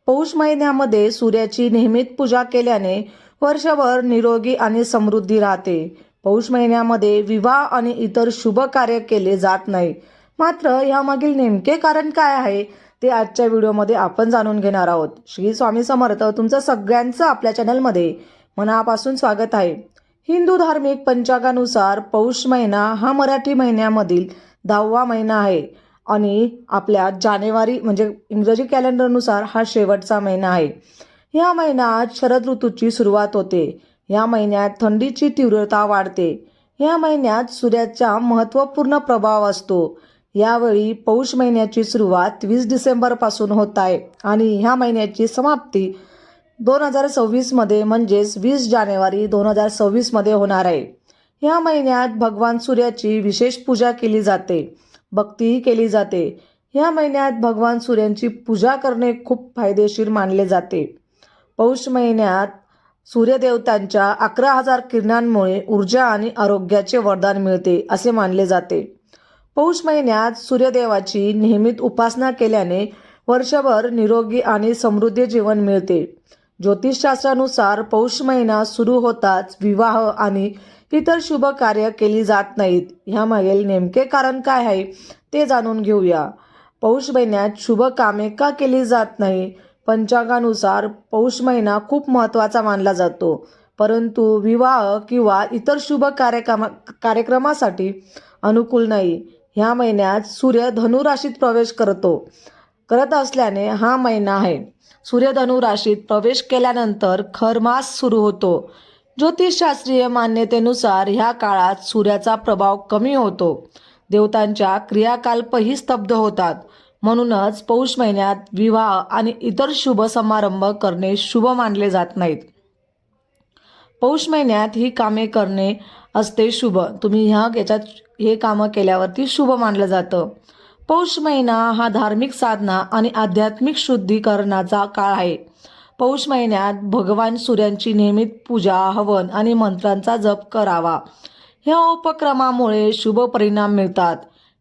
पौष महिन्यामध्ये सूर्याची नियमित पूजा केल्याने वर्षभर निरोगी आणि समृद्धी राहते। पौष महिन्यामध्ये विवाह आणि इतर शुभ कार्य केले जात नाही। मात्र यामागील नेमके कारण काय आहे ते आजच्या व्हिडिओमध्ये आपण जाणून घेणार आहोत। श्री स्वामी समर्थ तुमचं सगळ्यांचं आपल्या चॅनलमध्ये मनापासून स्वागत आहे। हिंदू धार्मिक पंचांगानुसार पौष महिना हा मराठी महिन्यामधील 10वा महिना आहे आणि आपल्या जानेवारी म्हणजे इंग्रजी कॅलेंडरनुसार हा शेवटचा महिना आहे। या महिन्यात शरद ऋतूची सुरुवात होते। या महिन्यात थंडीची तीव्रता वाढते। या महिन्यात सूर्याचा महत्त्वपूर्ण प्रभाव असतो। यावेळी पौष महिन्याची सुरुवात 20 डिसेंबर पासून होत आहे आणि ह्या महिन्याची समाप्ती 2026 मध्ये म्हणजेच 20 जानेवारी 2026 मध्ये होणार आहे। या महिन्यात भगवान सूर्याची विशेष पूजा केली जाते, भक्तीही केली जाते। या महिन्यात भगवान सूर्यांची पूजा करणे खूप फायदेशीर मानले जाते। पौष महिन्यात सूर्यदेवतांच्या 11,000 किरणांमुळे ऊर्जा आणि आरोग्याचे वरदान मिळते असे मानले जाते। पौष महिन्यात सूर्यदेवाची नियमित उपासना केल्याने वर्षभर निरोगी आणि समृद्ध जीवन मिळते। ज्योतिषशास्त्रानुसार पौष महिना सुरू होताच विवाह आणि इतर शुभ कार्य केली जात नाहीत। ह्यामागील नेमके कारण काय आहे ते जाणून घेऊया। पौष महिन्यात शुभ कामे का केली जात नाही? पंचांगानुसार पौष महिना खूप महत्त्वाचा मानला जातो, परंतु विवाह किंवा इतर शुभ कार्यक्रमासाठी अनुकूल नाही। ह्या महिन्यात सूर्य धनु राशीत प्रवेश करत असल्याने हा महिना आहे। सूर्य धनु राशीत प्रवेश केल्यानंतर खरमास सुरू होतो। ज्योतिषशास्त्रीय मान्यतेनुसार ह्या काळात सूर्याचा प्रभाव कमी होतो। देवतांच्या क्रियाकलापही स्तब्ध होतात। म्हणूनच पौष महिन्यात विवाह आणि इतर शुभ समारंभ करणे शुभ मानले जात नाहीत। पौष महिन्यात ही कामे करणे असते शुभ। तुम्ही याच्यात हे कामं केल्यावरती शुभ मानलं जातं। पौष महिना हा धार्मिक साधना आणि आध्यात्मिक शुद्धीकरणाचा काळ आहे। पौष महिन्यात भगवान सूर्यांची नियमित पूजा, हवन आणि मंत्रांचा जप करावा। ह्या उपक्रमामुळे शुभ परिणाम मिळतात।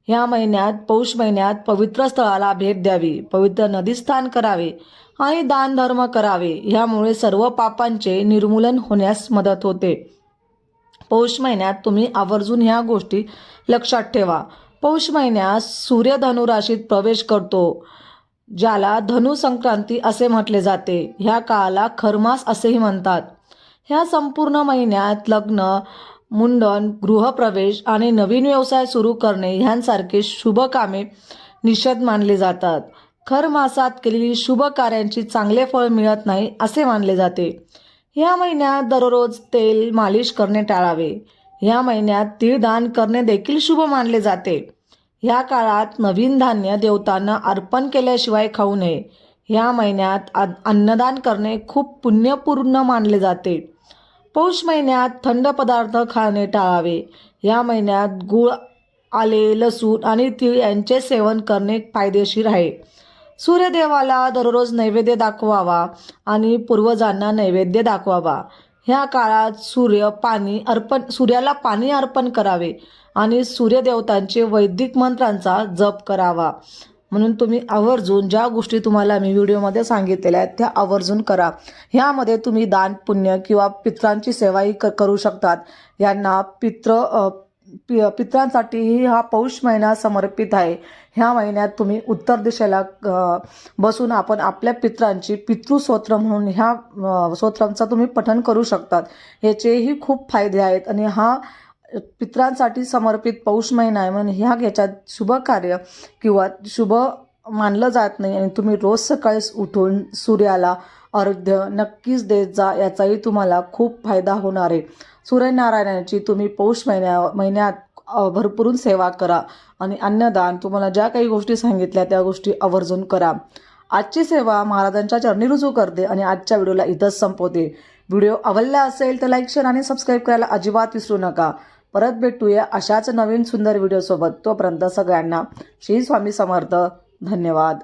ह्या महिन्यात पौष महिन्यात पवित्र स्थळाला भेट द्यावी, पवित्र नदीत स्नान करावे आणि दान धर्म करावे। ह्यामुळे सर्व पापांचे निर्मूलन होण्यास मदत होते। पौष महिन्यात तुम्ही आवर्जून ह्या गोष्टी लक्षात ठेवा। पौष महिन्यात सूर्य धनु राशीत प्रवेश करतो, ज्याला धनु संक्रांती असे म्हटले जाते। ह्या काळाला खरमास असेही म्हणतात। ह्या संपूर्ण महिन्यात लग्न, मुंडन, गृहप्रवेश आणि नवीन व्यवसाय सुरू करणे ह्यांसारखे शुभ कामे निषेध मानले जातात। खर मासात केलेली शुभ कार्यांची चांगले फळ मिळत नाही असे मानले जाते। या महिन्यात दररोज तेल मालिश करणे टाळावे। या महिन्यात तीळ दान करणे देखील शुभ मानले जाते। या काळात नवीन धान्य देवतांना अर्पण केल्याशिवाय खाऊ नये। या महिन्यात अन्नदान करणे खूप पुण्यपूर्ण मानले जाते। पौष महिन्यात थंड पदार्थ खाणे टाळावे। या महिन्यात गूळ, आले, लसूण आणि तीळ यांचे सेवन करणे फायदेशीर आहे। सूर्यदेवाला दररोज नैवेद्य दाखवावा आणि पूर्वजांना नैवेद्य दाखवावा। ह्या काळात सूर्याला पाणी अर्पण करावे आणि सूर्यदेवतांचे वैदिक मंत्रांचा जप करावा। म्हणून तुम्ही आवर्जून ज्या गोष्टी तुम्हाला मी व्हिडिओमध्ये सांगितलेल्या आहेत त्या आवर्जून करा। ह्यामध्ये तुम्ही दान, पुण्य किंवा पित्रांची सेवाही करू शकतात। यांना पित्रांसाठीही हा पौष महिना समर्पित आहे। ह्या महिन्यात तुम्ही उत्तर दिशेला बसून आपण आपल्या पित्रांची पितृस्तोत्र म्हणून ह्या स्तोत्रांचा तुम्ही पठण करू शकतात। ह्याचेही खूप फायदे आहेत आणि हा पित्रांसाठी समर्पित पौष महिना आहे म्हणून ह्याच्यात शुभ कार्य किंवा शुभ मानलं जात नाही आणि तुम्ही रोज सकाळी उठून सूर्याला अर्घ्य नक्कीच देत जा, याचाही तुम्हाला खूप फायदा होणार आहे। सूर्यनारायणाची तुम्ही पौष महिन्यात भरपूर सेवा करा आणि अन्नदान, तुम्हाला ज्या काही गोष्टी सांगितल्या त्या गोष्टी आवर्जून करा। आजची सेवा महाराजांच्या चरणी रुजू करते आणि आजच्या व्हिडिओला इथंच संपवते। व्हिडिओ आवडला असेल तर लाईक, शेअर आणि सबस्क्राईब करायला अजिबात विसरू नका। परत भेटूया अशाच नवीन सुंदर व्हिडिओ सोबत। तोपर्यंत सगळ्यांना श्री स्वामी समर्थ। धन्यवाद।